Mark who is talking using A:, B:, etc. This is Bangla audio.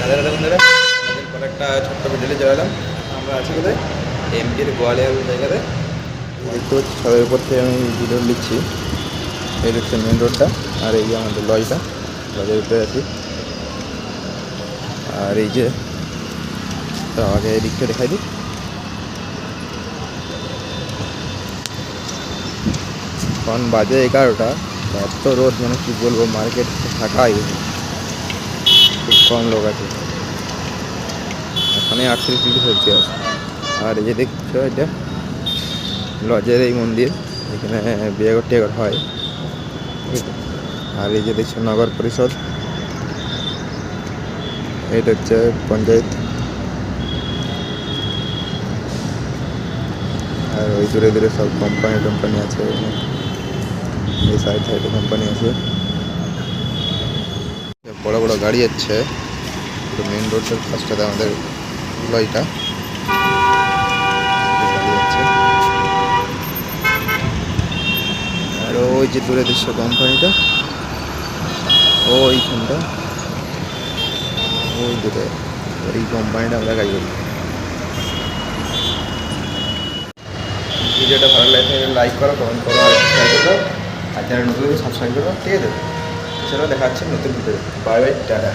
A: রাধা রাধা বন্ধুরা, অনেকদিন পর একটা ছোট্ট ভিডিওতে চলে এলাম। আমরা আছি কোথায়? এমপির গোয়ালিয়র জায়গাতে। দেখতে পাচ্ছি সবের উপর থেকে আমি ভিডিও লিখছি। এই হচ্ছে মেন রোডটা, আর এই যে আমাদের লজটা, লজের উপরে আছি। আর এই যে আগে এদিকটা দেখাই দিই। এখন বাজে 11টা, এত রোদ, মানে কি বলবো, মার্কেট ফাঁকাই, খুব কম লোক আছে। এখানে 38°C। আর এই যে দেখছো, এটা লজের এই মন্দির, এখানে বিয়েঘর টিয়েঘর হয়। আর এই যে দেখছো নগর পরিষদ, এটা হচ্ছে পঞ্চায়েত। আর ওই দূরে দূরে সব কোম্পানি টোম্পানি আছে, এই সাইড সাইডে কোম্পানি আছে, বড় বড় গাড়ি যাচ্ছে। মেন রোডের কাছটাতে আমাদের লজটা গাড়ি যাচ্ছে। আর ওই যে দূরে দৃশ্য কোম্পানিটা, ওইখানটা, ওই দূরে এই কোম্পানিটা আমরা কাজ করি। ভিডিওটা ভালো লাগলে লাইক করো, কমেন্ট করো, আর শেয়ার করো। আর চ্যানেল নতুন সাবস্ক্রাইব করো, ঠিক আছে? এছাড়াও দেখা যাচ্ছে নতুন ভিডিও। Bye bye, tata.